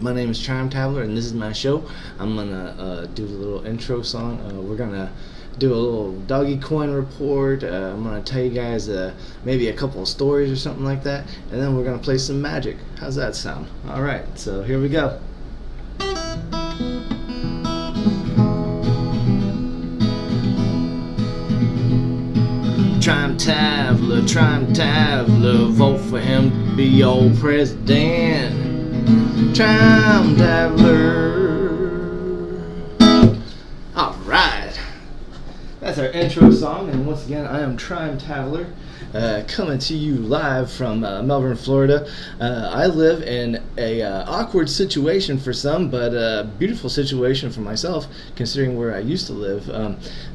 My name is Time Traveler, and this is my show. I'm gonna do a little intro song. We're gonna do a little doggy coin report. I'm gonna tell you guys maybe a couple of stories or something like that, and then we're gonna play some magic. How's that sound? All right, so here we go. Time Traveler, vote for him to be your president. Time Traveler. Alright. That's our intro song, and once again, I am Time Traveler, coming to you live from Melbourne, Florida. I live in a awkward situation for some, but a beautiful situation for myself, considering where I used to live.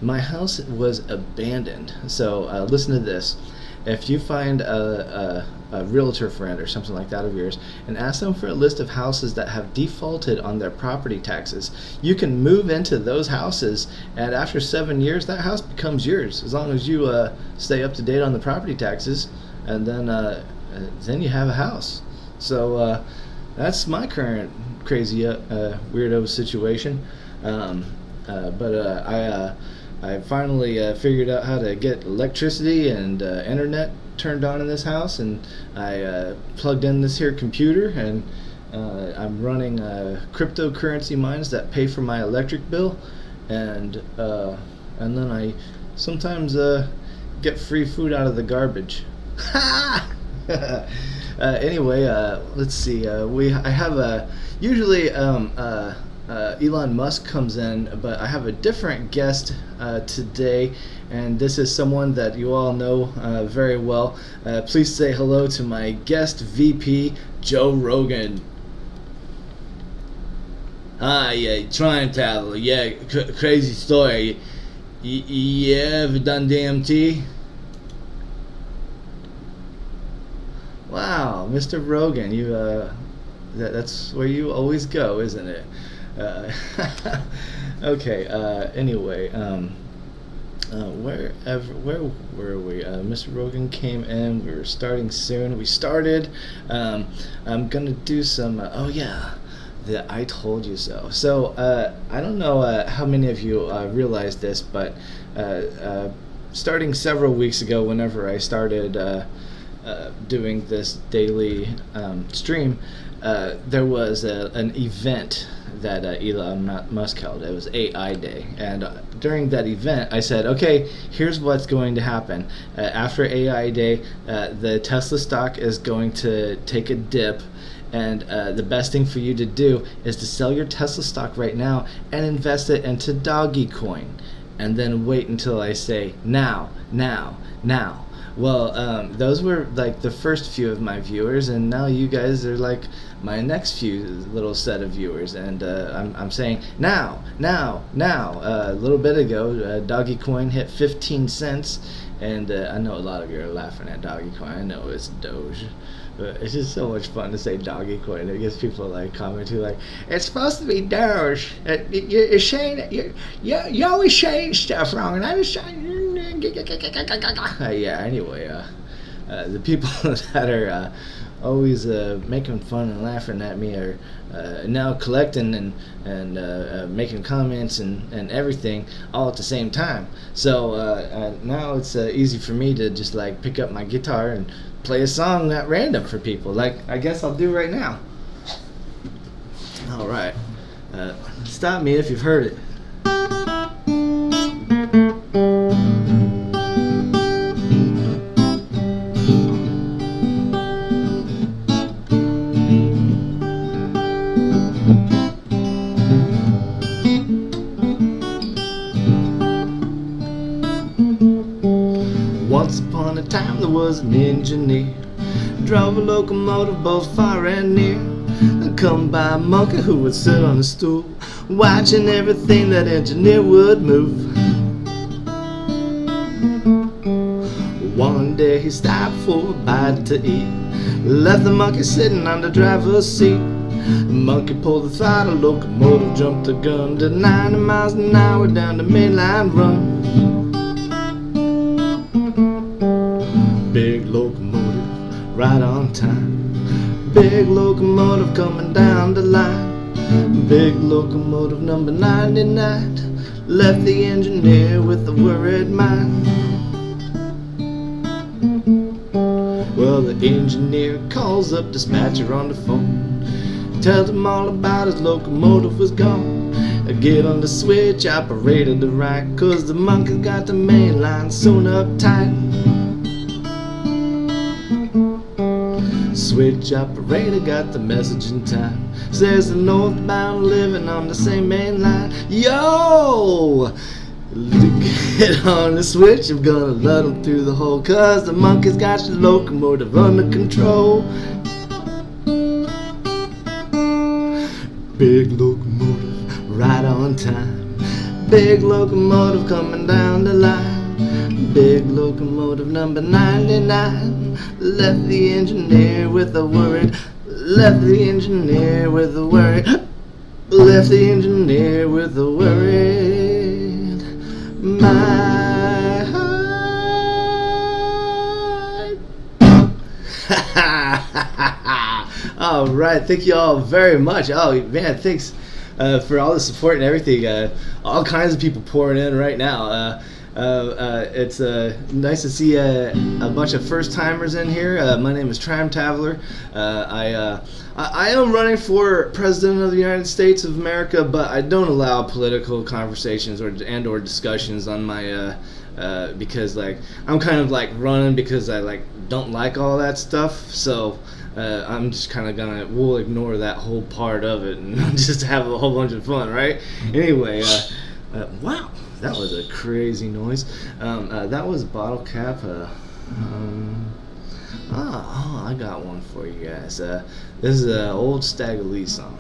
My house was abandoned, so listen to this. If you find a realtor friend or something like that of yours and ask them for a list of houses that have defaulted on their property taxes, you can move into those houses, and after 7 years that house becomes yours, as long as you stay up to date on the property taxes, and then you have a house. So that's my current crazy weirdo situation. I finally figured out how to get electricity and internet turned on in this house, and I plugged in this here computer, and I'm running cryptocurrency mines that pay for my electric bill, and then I sometimes get free food out of the garbage. Anyway, let's see. I have usually Elon Musk comes in, but I have a different guest today, and this is someone that you all know very well. Please say hello to my guest VP, Joe Rogan. Yeah, Time Traveler. Yeah, crazy story. You ever done DMT? Wow, Mr. Rogan, that's where you always go, isn't it? Okay. Anyway, where were we? Mr. Rogan came in. We were starting soon. We started. I'm gonna do some. Oh yeah, the I told you so. So I don't know how many of you realize this, but starting several weeks ago, whenever I started doing this daily stream, there was an event that Elon Musk held. It was AI Day, and during that event I said, okay, here's what's going to happen. After AI Day, the Tesla stock is going to take a dip, and the best thing for you to do is to sell your Tesla stock right now and invest it into Doggy Coin, and then wait until I say now. Well, those were like the first few of my viewers, and now you guys are like my next few little set of viewers, and I'm saying now. A little bit ago, Doggy Coin hit 15 cents, and I know a lot of you are laughing at Doggy Coin. I know it's Doge, but it's just so much fun to say Doggy Coin. It gets people like commenting like, it's supposed to be Doge. You're saying you always saying stuff wrong, and I was saying. Yeah. Anyway, the people that are always making fun and laughing at me are now collecting and making comments and everything all at the same time. So now it's easy for me to just like pick up my guitar and play a song at random for people, like I guess I'll do right now. All right, stop me if you've heard it. Once upon a time there was an engineer, drove a locomotive both far and near. Come by a monkey who would sit on a stool, watching everything that engineer would move. One day he stopped for a bite to eat, left the monkey sitting on the driver's seat. The monkey pulled the throttle, locomotive jumped the gun to 90 miles an hour down the mainline run. Big locomotive, right on time. Big locomotive coming down the line. Big locomotive number 99 left the engineer with a worried mind. Well, the engineer calls up dispatcher on the phone, tells him all about his locomotive was gone. Get on the switch operator to right, 'cause the monkey got the main line sewn up tight. Switch operator got the message in time, says the northbound living on the same main line. Yo! Get on the switch, I'm gonna let them through the hole, 'cause the monkey's got your locomotive under control. Big locomotive, right on time. Big locomotive coming down the line. Big locomotive number 99 left the engineer with a worried. Left the engineer with a worried. Left the engineer with a worried mind. All right, thank you all very much. Oh man, thanks for all the support and everything. All kinds of people pouring in right now. It's nice to see a bunch of first timers in here. My name is Tram Traveler. I am running for President of the United States of America, but I don't allow political conversations or discussions on my because like I'm kind of like running because I like don't like all that stuff. So I'm just kind of we'll ignore that whole part of it and just have a whole bunch of fun, right? Anyway, wow, that was a crazy noise. That was Bottle Cap. I got one for you guys. This is an old Stagger Lee song.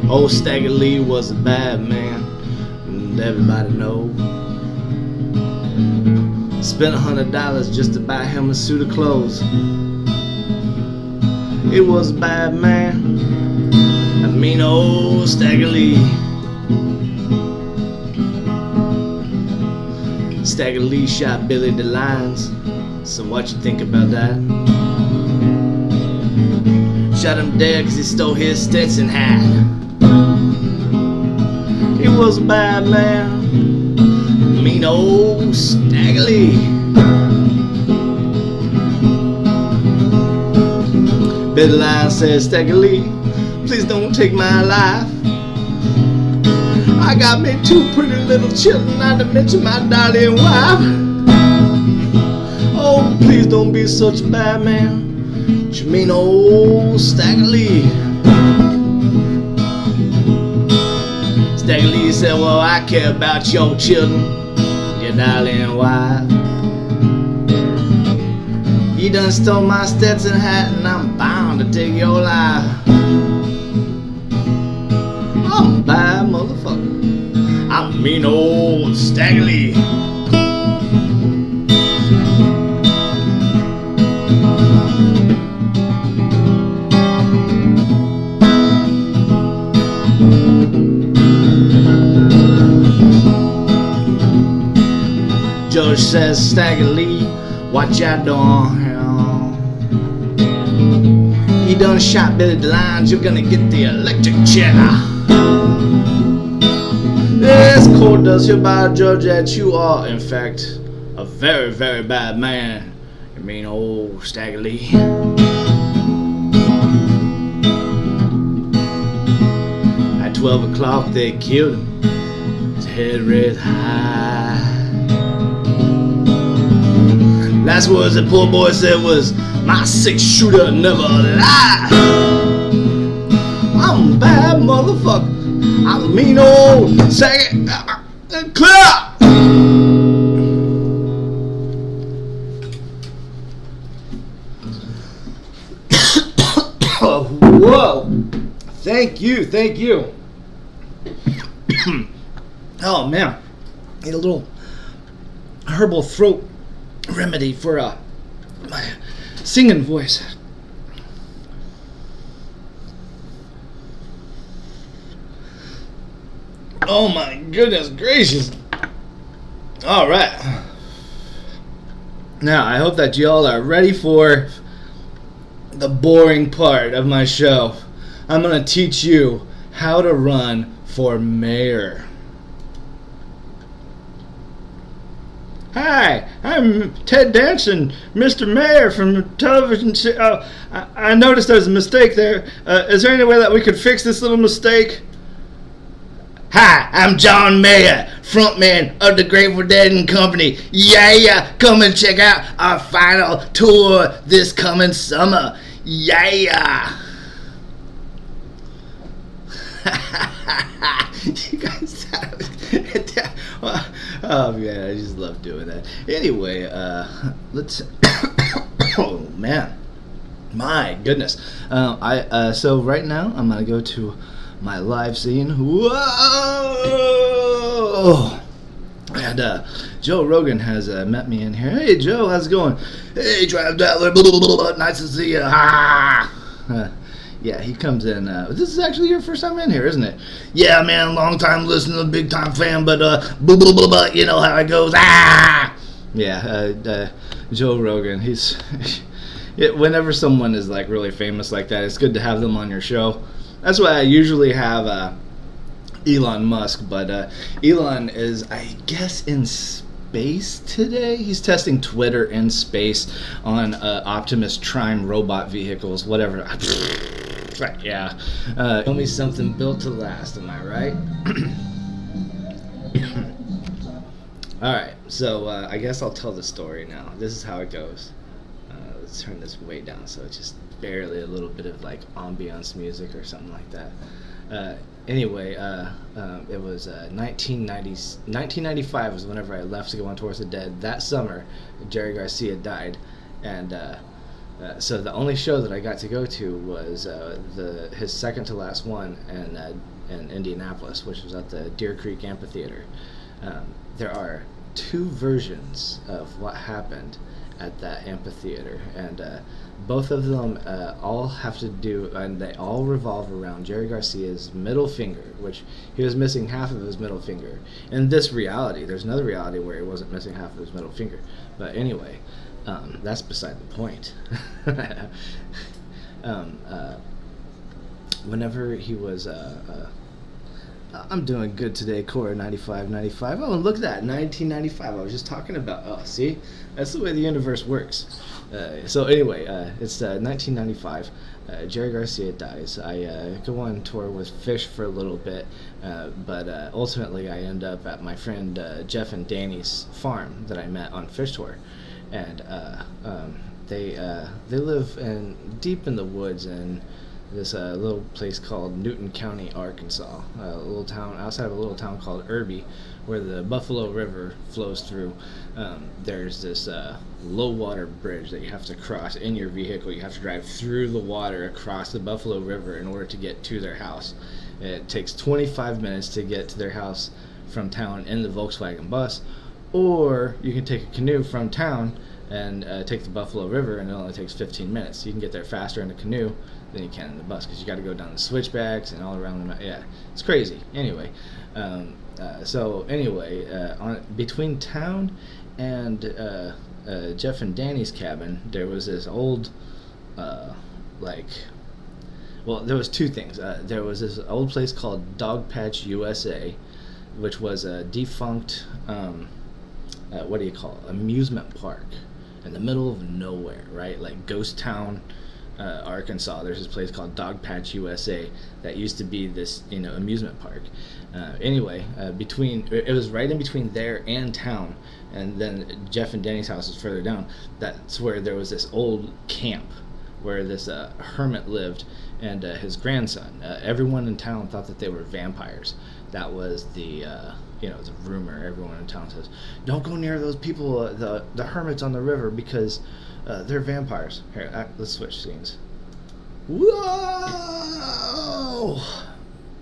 Old Stagger Lee was a bad man, and everybody know. Spent $100 just to buy him a suit of clothes. It was a bad man, I mean old Stagger Lee. Stagger Lee shot Billy DeLines, so what you think about that? Shot him dead 'cause he stole his Stetson hat. He was a bad man, mean old Stagger Lee. Billy DeLines says, Stagger Lee, please don't take my life. I got me 2 pretty little children, not to mention my darling wife. Oh, please don't be such a bad man, you mean old Stagger Lee. Stagger Lee said, well, I care about your children, your darling wife. You done stole my Stetson hat and I'm bound to take your life. I'm a bad motherfucker, I mean old Stagger Lee. Judge says, Stagger Lee, what ya doing? You done shot Billy DeLines, you're gonna get the electric chair. This court does hereby judge that you are, in fact, a very, very bad man. You mean old Stagger Lee. At 12 o'clock they killed him, his head raised high. Last words that poor boy said was, my 6-shooter never lie. I'm a bad motherfucker, I mean old Stagger. Clear! Whoa! Thank you. Oh man, need a little herbal throat remedy for my singing voice. Oh my goodness gracious. Alright. Now, I hope that y'all are ready for the boring part of my show. I'm gonna teach you how to run for mayor. Hi, I'm Ted Danson, Mr. Mayor from the television. I noticed there's a mistake there. Is there any way that we could fix this little mistake? Hi, I'm John Mayer, frontman of the Grateful Dead and Company. Yeah, come and check out our final tour this coming summer. Yeah. You guys, oh man, I just love doing that. Anyway, let's. Oh man, my goodness. So right now I'm gonna go to my live scene. Whoa! And Joe Rogan has met me in here. Hey Joe, how's it going? Hey, Trav Dattler, blah, blah, blah, blah. Nice to see you. Yeah, he comes in. This is actually your first time in here, isn't it? Yeah, man, long time listener, big time fan, but blah, blah, blah, blah, you know how it goes. Yeah, Joe Rogan. He's whenever someone is like really famous like that, it's good to have them on your show. That's why I usually have Elon Musk, but Elon is, I guess, in space today. He's testing Twitter in space on Optimus Prime robot vehicles, whatever. Yeah. Tell me something built to last, am I right? Alright, so I guess I'll tell the story now. This is how it goes. Let's turn this way down so it's just barely a little bit of like ambiance music or something like that. Anyway, it was 1995 was whenever I left to go on Tours of the Dead. That summer, Jerry Garcia died, and so the only show that I got to go to was his second to last one in Indianapolis, which was at the Deer Creek Amphitheater. There are two versions of what happened at that amphitheater, and both of them all have to do, and they all revolve around Jerry Garcia's middle finger, which he was missing half of his middle finger. In this reality, there's another reality where he wasn't missing half of his middle finger. But anyway, that's beside the point. Whenever he was I'm doing good today, Core 95. Oh, and look at that, 1995. I was just talking about. Oh, see? That's the way the universe works. So anyway, it's 1995. Jerry Garcia dies. I go on tour with Fish for a little bit, but ultimately I end up at my friend Jeff and Danny's farm that I met on Fish Tour. And they live deep in the woods in this little place called Newton County, Arkansas, a little town outside of a little town called Irby, where the Buffalo River flows through. There's this low water bridge that you have to cross in your vehicle. You have to drive through the water across the Buffalo River in order to get to their house. It takes 25 minutes to get to their house from town in the Volkswagen bus, or you can take a canoe from town and take the Buffalo River, and it only takes 15 minutes. You can get there faster in a canoe than you can in the bus, because you got to go down the switchbacks and all around the yeah, it's crazy. Anyway, between town and Jeff and Danny's cabin, there was this old there was two things. There was this old place called Dog Patch USA, which was a defunct amusement park in the middle of nowhere, right? Like Ghost Town, Arkansas. There's this place called Dog Patch USA that used to be this, amusement park. It was right in between there and town, and then Jeff and Danny's house is further down. That's where there was this old camp where this hermit lived, and his grandson. Everyone in town thought that they were vampires. That was the the rumor. Everyone in town says, don't go near those people, the hermits on the river, because they're vampires. Here, let's switch scenes. Whoa!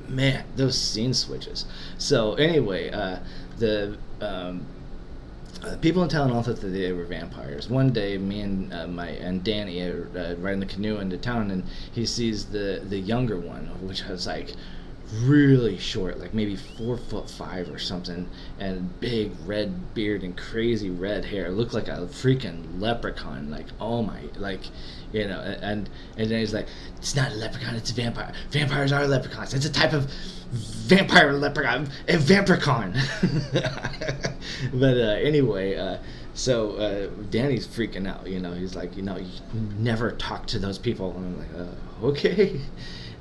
Man, those scene switches. So anyway, the people in town all thought that they were vampires. One day, me and Danny are riding the canoe into town, and he sees the younger one, which was like really short, like maybe 4'5" or something, and big red beard and crazy red hair. Looked like a freaking leprechaun. Like, oh my, like, and then he's like, it's not a leprechaun, it's a vampire. Vampires are leprechauns. It's a type of vampire leprechaun, a vampiricon. But anyway, so Danny's freaking out. He's like, you never talk to those people. And I'm like, okay.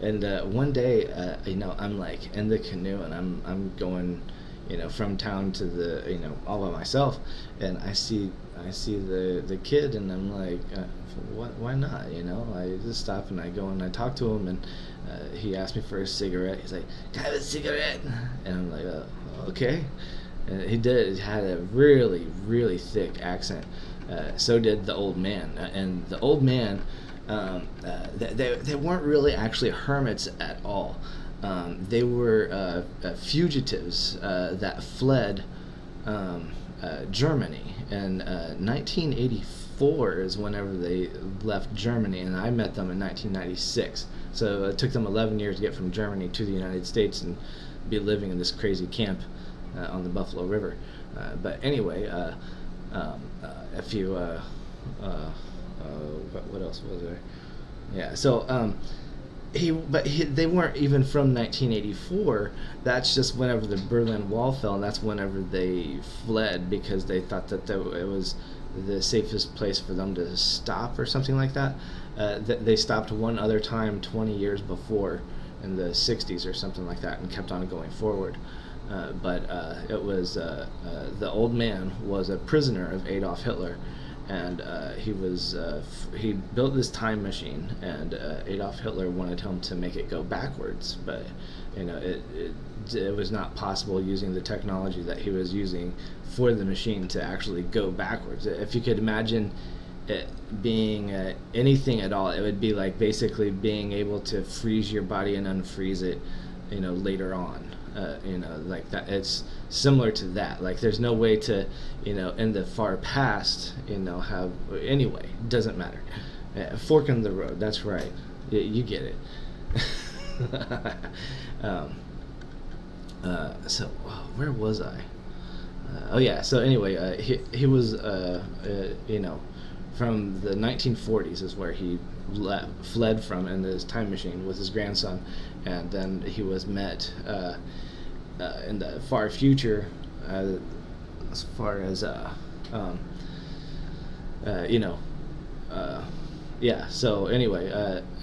And one day, I'm like in the canoe, and I'm going, from town to the, all by myself, and I see the kid, and I'm like, why not? I just stop and I go and I talk to him, and he asked me for a cigarette. He's like, "Can I have a cigarette?" And I'm like, okay. And he had a really, really thick accent. So did the old man, and the old man. They weren't really actually hermits at all. They were fugitives that fled Germany. And 1984 is whenever they left Germany, and I met them in 1996. So it took them 11 years to get from Germany to the United States and be living in this crazy camp on the Buffalo River. But anyway, if you what else was there? Yeah, so they weren't even from 1984. That's just whenever the Berlin Wall fell, and that's whenever they fled because they thought that it was the safest place for them to stop or something like that. They stopped one other time 20 years before in the 60s or something like that and kept on going forward. But it was the old man was a prisoner of Adolf Hitler. And he built this time machine, and Adolf Hitler wanted him to make it go backwards, but it was not possible using the technology that he was using for the machine to actually go backwards. If you could imagine it being anything at all, it would be like basically being able to freeze your body and unfreeze it, later on. Like that. It's similar to that. Like, there's no way to, in the far past, have, anyway, doesn't matter. Fork in the road, that's right. You get it. So, where was I? So anyway, he was, from the 1940s is where he fled from in this time machine with his grandson, and then he was met in the far future, as far as So anyway,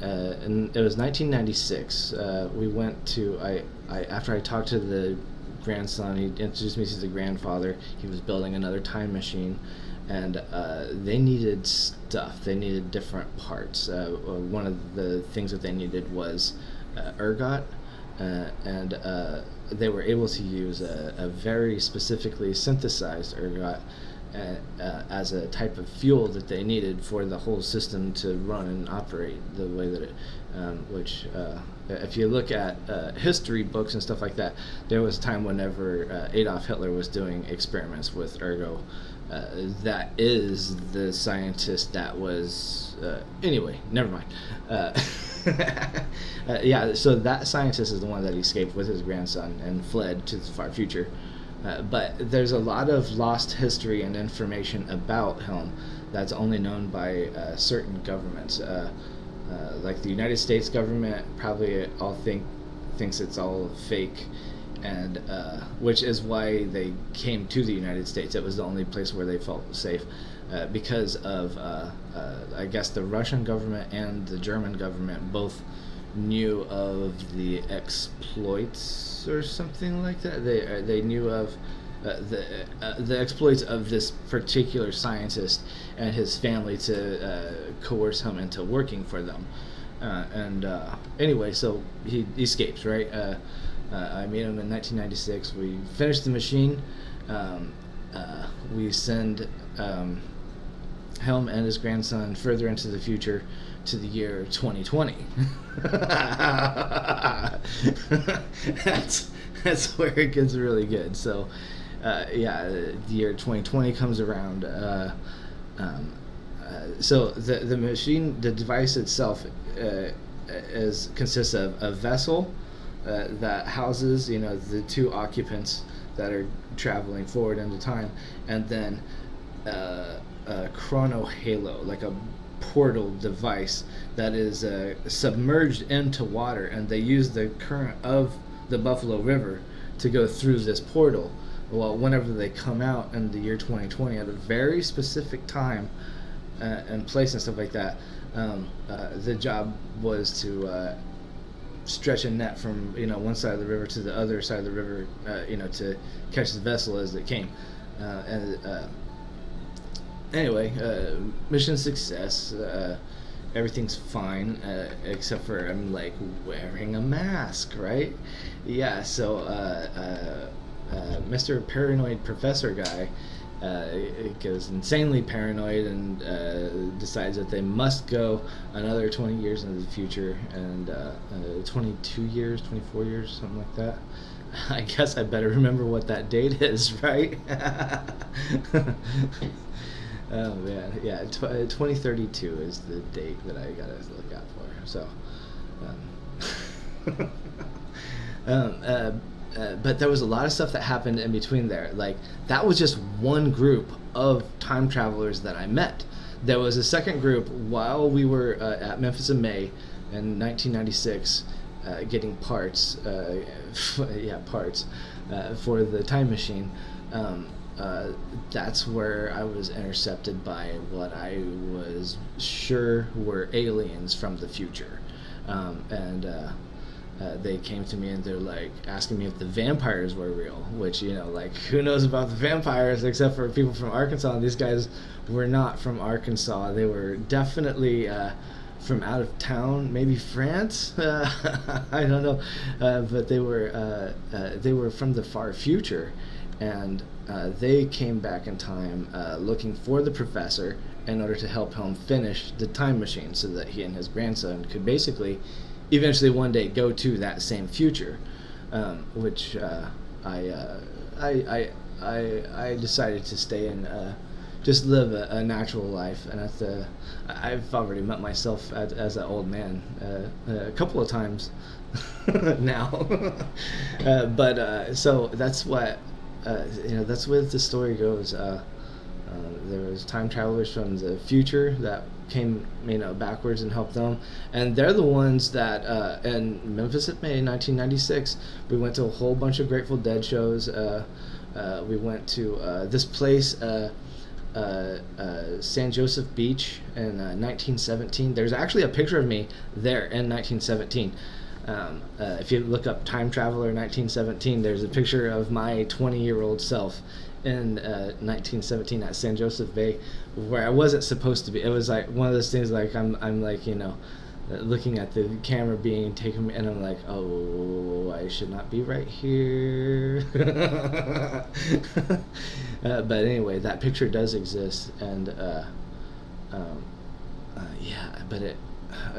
and it was 1996. We went to after I talked to the grandson, he introduced me to the grandfather. He was building another time machine, and they needed stuff. They needed different parts. One of the things that they needed was ergot, and they were able to use a very specifically synthesized ergot as a type of fuel that they needed for the whole system to run and operate the way that it, if you look at history books and stuff like that, there was a time whenever Adolf Hitler was doing experiments with ergo. That is the scientist that was... anyway, never mind. So that scientist is the one that escaped with his grandson and fled to the far future. But there's a lot of lost history and information about him that's only known by certain governments. Like the United States government probably all thinks it's all fake, and which is why they came to the United States. It was the only place where they felt safe, because of I guess the Russian government and the German government both knew of the exploits or something like that. They knew of the exploits of this particular scientist and his family to coerce him into working for them. Anyway, so he escapes, right? I meet him in 1996. We finish the machine. We send Helm and his grandson further into the future to the year 2020. That's where it gets really good. So, the year 2020 comes around. So the machine, the device itself, consists of a vessel, that houses, the two occupants that are traveling forward into time, and then a chrono halo, like a portal device that is submerged into water, and they use the current of the Buffalo River to go through this portal. Well, whenever they come out in the year 2020 at a very specific time and place and stuff like that, the job was to stretch a net from one side of the river to the other side of the river, to catch the vessel as it came. Anyway, mission success. Everything's fine, except for I'm like wearing a mask, right? Yeah. So Mr. Paranoid Professor guy goes insanely paranoid and decides that they must go another 20 years into the future, and 22 years, 24 years, something like that. I guess I better remember what that date is, right? Oh man, yeah, 2032 is the date that I gotta look out for. So, but there was a lot of stuff that happened in between there. Like, that was just one group of time travelers that I met. There was a second group while we were at Memphis in May in 1996, getting parts, parts for the time machine. That's where I was intercepted by what I was sure were aliens from the future. They came to me and they're like asking me if the vampires were real, which, like, who knows about the vampires except for people from Arkansas. And these guys were not from Arkansas. They were definitely from out of town, maybe France. I don't know, but they were from the far future, and they came back in time looking for the professor in order to help him finish the time machine so that he and his grandson could basically eventually one day go to that same future, which I decided to stay and just live a natural life. And I've already met myself as an old man a couple of times now. So that's what that's where the story goes. There was time travelers from the future that came backwards and helped them, and they're the ones that in Memphis in May 1996 we went to a whole bunch of Grateful Dead shows. We went to this place, San Joseph Beach, in 1917. There's actually a picture of me there in 1917. If you look up Time Traveler 1917, there's a picture of my 20-year-old self in 1917 at San Joseph Bay, where I wasn't supposed to be. It was like one of those things, like I'm like, looking at the camera being taken, and I'm like, oh, I should not be right here. But anyway, that picture does exist, and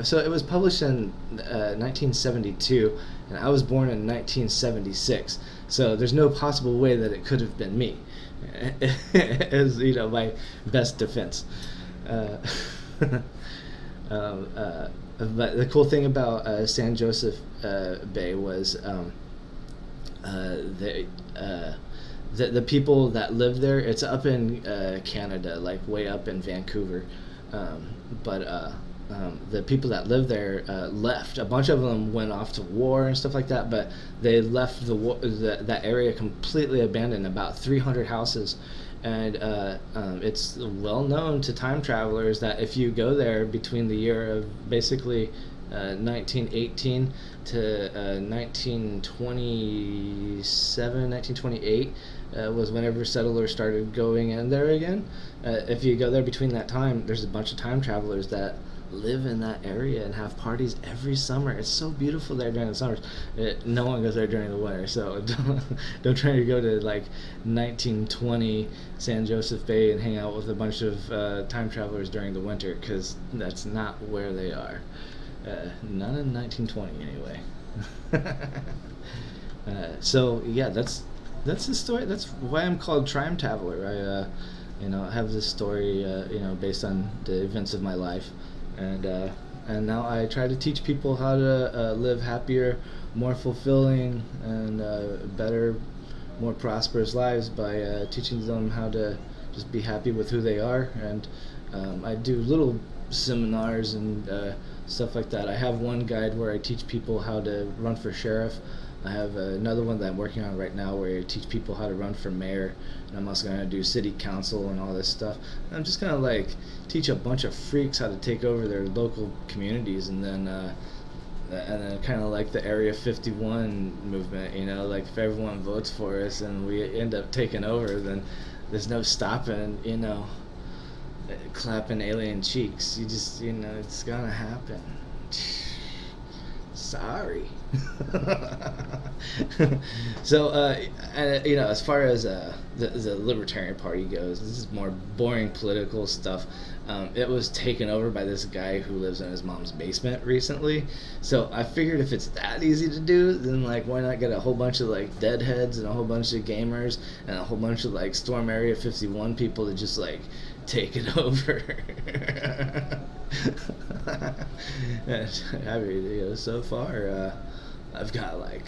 so it was published in 1972, and I was born in 1976. So there's no possible way that it could have been me, as my best defense. But the cool thing about San Joseph Bay was the people that live there. It's up in Canada, like way up in Vancouver, but the people that live there left. A bunch of them went off to war and stuff like that, but they left that area completely abandoned, about 300 houses. And it's well known to time travelers that if you go there between the year of basically 1918 to 1927, 1928 was whenever settlers started going in there again. If you go there between that time, there's a bunch of time travelers that live in that area and have parties every summer. It's so beautiful there during the summers. No one goes there during the winter, so don't try to go to like 1920 San Joseph Bay and hang out with a bunch of time travelers during the winter, because that's not where they are. Not in 1920 anyway. So yeah, that's the story. That's why I'm called Time Traveler. I have this story based on the events of my life. And and now I try to teach people how to live happier, more fulfilling, and better, more prosperous lives by teaching them how to just be happy with who they are. And I do little seminars and stuff like that. I have one guide where I teach people how to run for sheriff. I have another one that I'm working on right now where I teach people how to run for mayor, and I'm also going to do city council and all this stuff. And I'm just going to like teach a bunch of freaks how to take over their local communities, and then kind of like the Area 51 movement, you know, like if everyone votes for us and we end up taking over, then there's no stopping, you know, clapping alien cheeks. You just, you know, it's gonna happen. Sorry. So, you know, as far as the Libertarian Party goes, this is more boring political stuff. It was taken over by this guy who lives in his mom's basement recently. So I figured if it's that easy to do, then like why not get a whole bunch of like deadheads and a whole bunch of gamers and a whole bunch of like Storm Area 51 people to just like take it over. And, I mean, you know, so far I've got like,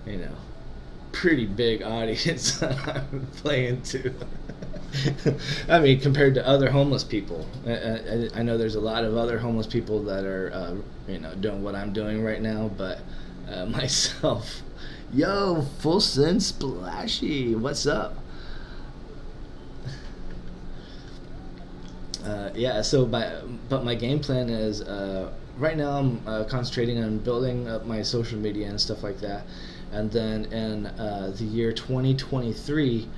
you know, pretty big audience I'm playing to. I mean, compared to other homeless people, I know there's a lot of other homeless people that are, you know, doing what I'm doing right now, but myself, yo, Full Send Splashy, what's up? Yeah, so but my game plan is right now I'm concentrating on building up my social media and stuff like that, and then in the year 2023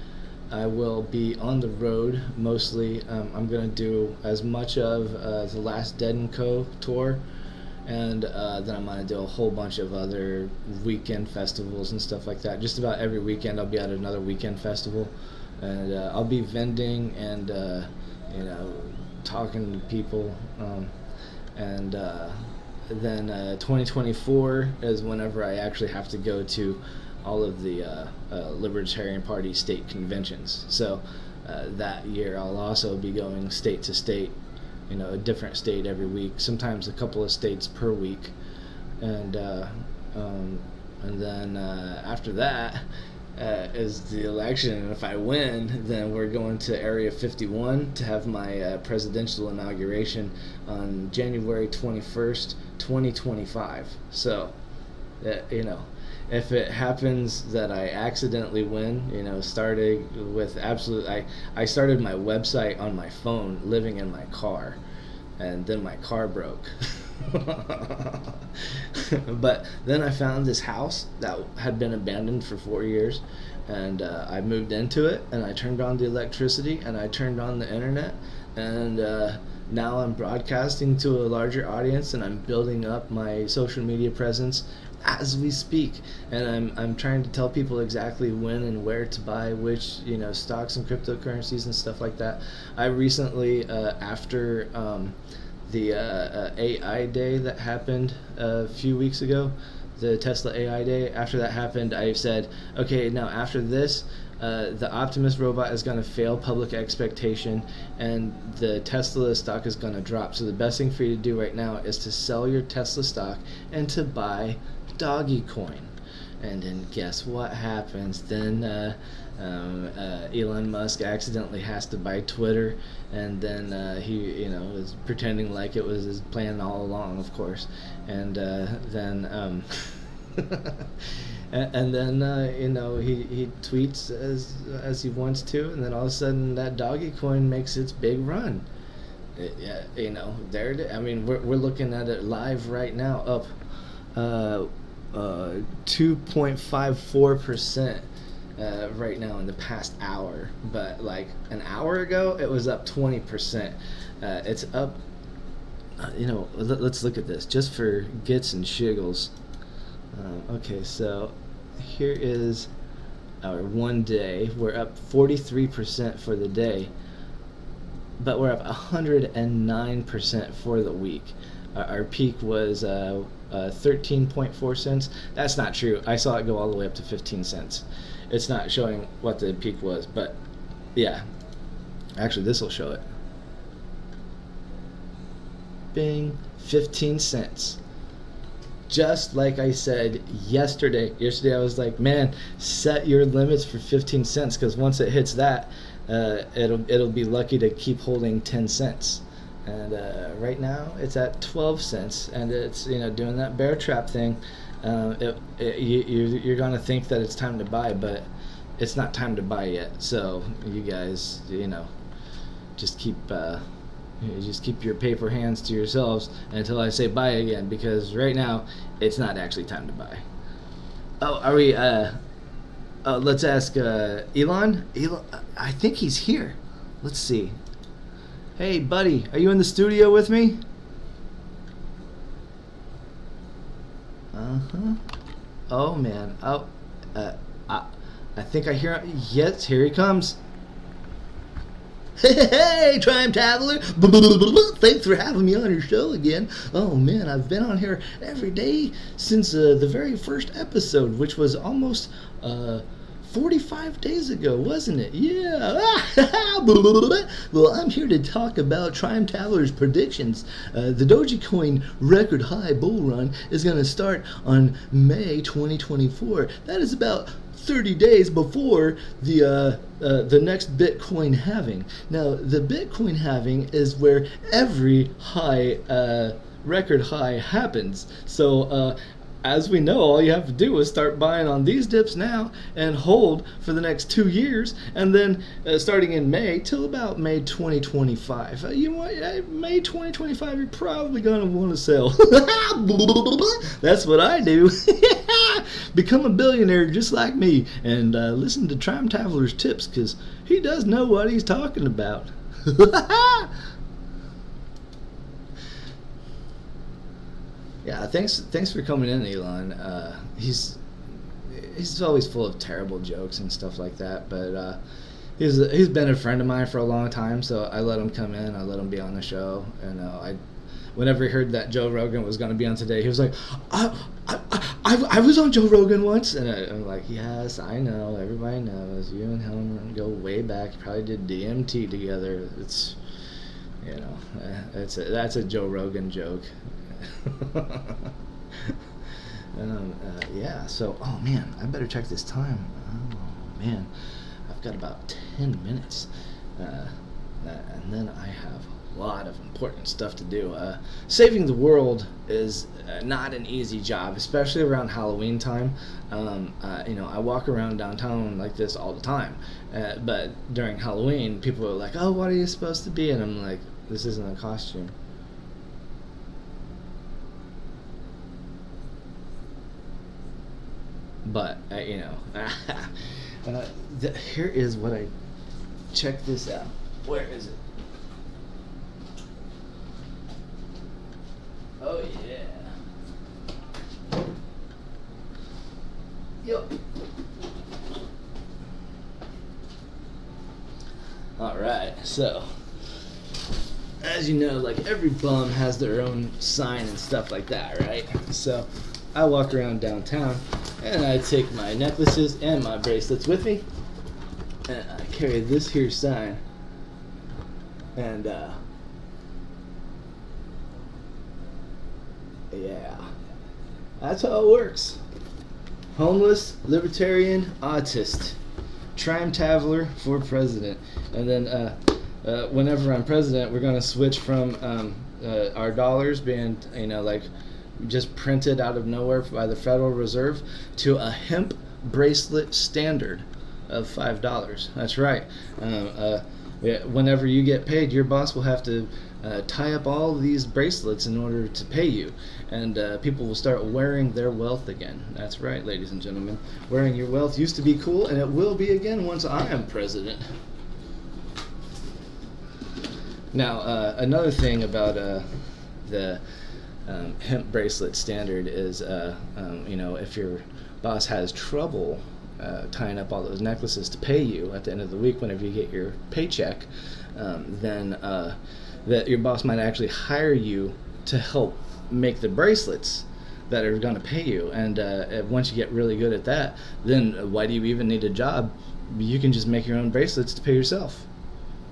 I will be on the road mostly. I'm gonna do as much of the Last Dead & Co. tour, and then I'm gonna do a whole bunch of other weekend festivals and stuff like that. Just about every weekend I'll be at another weekend festival, and I'll be vending and you know, talking to people, and then 2024 is whenever I actually have to go to all of the Libertarian Party state conventions. So that year I'll also be going state to state, you know, a different state every week, sometimes a couple of states per week, and then after that is the election, and if I win, then we're going to Area 51 to have my presidential inauguration on January 21st, 2025. So, you know, if it happens that I accidentally win, you know, starting with I started my website on my phone living in my car, and then my car broke. But then I found this house that had been abandoned for 4 years, and I moved into it, and I turned on the electricity, and I turned on the internet, and now I'm broadcasting to a larger audience, and I'm building up my social media presence as we speak, and I'm trying to tell people exactly when and where to buy which, you know, stocks and cryptocurrencies and stuff like that. I recently, after the AI day that happened a few weeks ago, the Tesla AI day, after that happened, I said, okay, now after this, the Optimus robot is going to fail public expectation, and the Tesla stock is going to drop. So the best thing for you to do right now is to sell your Tesla stock and to buy Dogecoin. And then guess what happens? Then Elon Musk accidentally has to buy Twitter, and then he, you know, is pretending like it was his plan all along, of course. And then and then you know, he tweets as he wants to, and then all of a sudden that Dogecoin makes its big run. Yeah, you know, there it is. I mean, we're looking at it live right now, up 2.54% right now in the past hour. But like an hour ago, it was up 20%. It's up. You know, let's look at this just for gits and shiggles. Okay, so here is our one day. We're up 43% for the day, but we're up 109% for the week. Our peak was 13.4 cents. That's not true. I saw it go all the way up to 15 cents. It's not showing what the peak was, but yeah, actually this will show it. whopping 15 cents. Just like I said yesterday. Yesterday I was like, man, set your limits for 15 cents because once it hits that, it'll be lucky to keep holding 10 cents. And right now it's at 12 cents, and it's doing that bear trap thing. You're gonna think that it's time to buy, but it's not time to buy yet. So you guys, just keep your paper hands to yourselves until I say buy again, because right now it's not actually time to buy. Oh, are we? Let's ask Elon. Elon, I think he's here. Let's see. Hey, buddy, are you in the studio with me? Oh man. Oh, I think I hear him. Yes, here he comes. Hey, Time Traveler! Thanks for having me on your show again. Oh man, I've been on here every day since the very first episode, which was almost 45 days ago, wasn't it? Yeah. Well, I'm here to talk about Time Traveler's predictions. The Dogecoin record high bull run is going to start on May 2024. That is about 30 days before the next Bitcoin halving. Now, the Bitcoin halving is where every record high happens. So, as we know, all you have to do is start buying on these dips now and hold for the next 2 years, and then starting in May till about May 2025. May 2025, you're probably going to want to sell. That's what I do. Become a billionaire just like me, and listen to Time Traveler's tips, because he does know what he's talking about. Yeah, thanks for coming in, Elon. He's always full of terrible jokes and stuff like that, but he's been a friend of mine for a long time, so I let him come in. I let him be on the show, and whenever he heard that Joe Rogan was going to be on today, he was like, I was on Joe Rogan once, and I'm like, yes, I know, everybody knows. You and him go way back. You probably did DMT together. It's that's a Joe Rogan joke. Yeah, so, oh man, I better check this time. Oh man, I've got about 10 minutes, and then I have a lot of important stuff to do. Saving the world is not an easy job, especially around Halloween time. I walk around downtown like this all the time, but during Halloween, people are like, oh, what are you supposed to be? And I'm like, this isn't a costume. But, here is what I... Check this out. Where is it? Oh, yeah. Yep. Alright, so... As you know, like, every bum has their own sign and stuff like that, right? So, I walk around downtown, and I take my necklaces and my bracelets with me, and I carry this here sign, and yeah, that's how it works. Homeless, libertarian, autist, Time Traveler for president. And then whenever I'm president, we're gonna switch from our dollars being just printed out of nowhere by the Federal Reserve to a hemp bracelet standard of $5. That's right. Whenever you get paid, your boss will have to tie up all of these bracelets in order to pay you, and people will start wearing their wealth again. That's right, ladies and gentlemen. Wearing your wealth used to be cool, and it will be again once I am president. Now, another thing about the hemp bracelet standard is, if your boss has trouble tying up all those necklaces to pay you at the end of the week whenever you get your paycheck, then that your boss might actually hire you to help make the bracelets that are going to pay you. And once you get really good at that, then why do you even need a job? You can just make your own bracelets to pay yourself.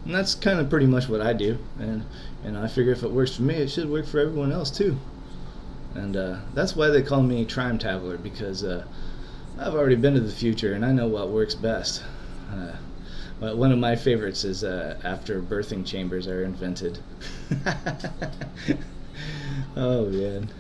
And that's kind of pretty much what I do. And I figure if it works for me, it should work for everyone else too. And that's why they call me Time Traveler, because I've already been to the future and I know what works best. But one of my favorites is after birthing chambers are invented. Oh man.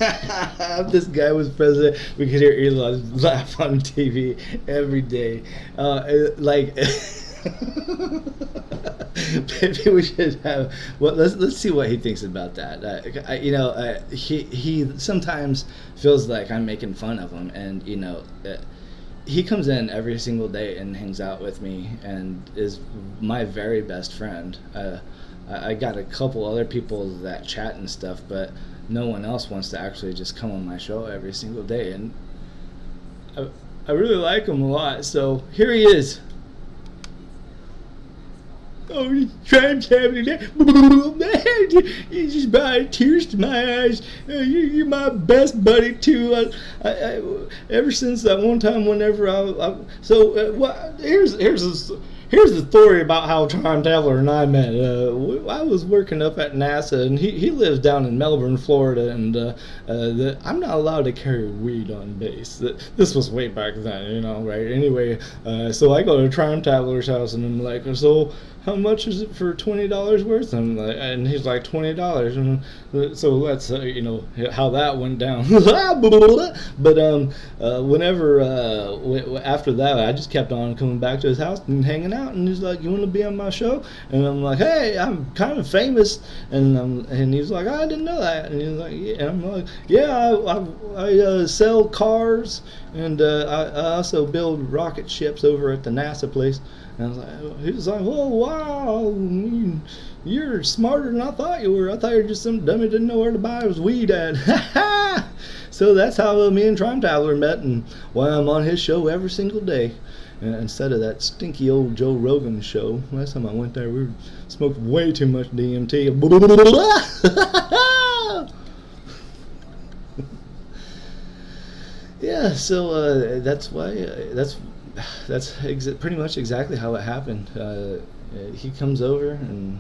If this guy was president, we could hear Elon laugh on TV every day. Like, maybe we should have. Well, let's see what he thinks about that. He sometimes feels like I'm making fun of him, and he comes in every single day and hangs out with me and is my very best friend. I got a couple other people that chat and stuff, but no one else wants to actually just come on my show every single day, and I really like him a lot. So here he is. Oh, time traveling, you just brought tears to my eyes. You're my best buddy too. Ever since that one time, whenever here's the story about how Time Traveler and I met. I was working up at NASA, and he lives down in Melbourne, Florida, and I'm not allowed to carry weed on base. This was way back then, right? Anyway, so I go to Time Traveler's house, and I'm like, so how much is it for $20 worth? And he's like, $20. And so let's, how that went down. But whenever after that, I just kept on coming back to his house and hanging out. And he's like, you want to be on my show? And I'm like, hey, I'm kind of famous. And he's like, I didn't know that. And he's like, yeah. And I'm like, yeah, I sell cars, and I also build rocket ships over at the NASA place. And he was like, oh, wow, you're smarter than I thought you were. I thought you were just some dummy that didn't know where to buy his weed at. So that's how me and Time Traveler met, and why I'm on his show every single day. Instead of that stinky old Joe Rogan show. Last time I went there, we smoked way too much DMT. Yeah, so that's why that's pretty much exactly how it happened. He comes over, and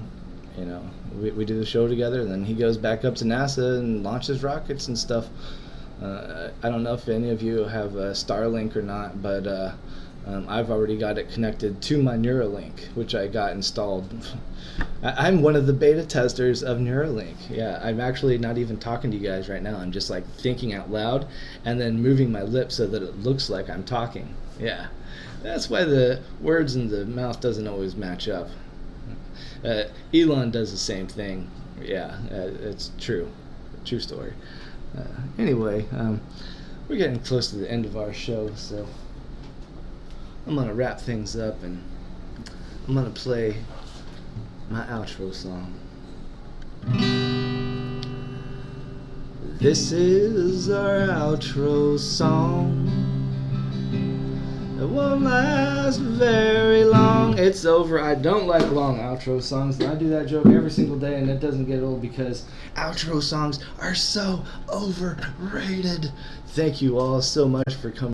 we do the show together, and then he goes back up to NASA and launches rockets and stuff. I don't know if any of you have Starlink or not, but I've already got it connected to my Neuralink, which I got installed. I'm one of the beta testers of Neuralink. Yeah, I'm actually not even talking to you guys right now. I'm just like thinking out loud and then moving my lips so that it looks like I'm talking. Yeah, that's why the words in the mouth doesn't always match up. Elon does the same thing. Yeah, it's true. True story. Anyway, we're getting close to the end of our show, so I'm going to wrap things up, and I'm going to play my outro song. This is our outro song. It won't last very long. It's over. I don't like long outro songs. I do that joke every single day, and it doesn't get old because outro songs are so overrated. Thank you all so much for coming.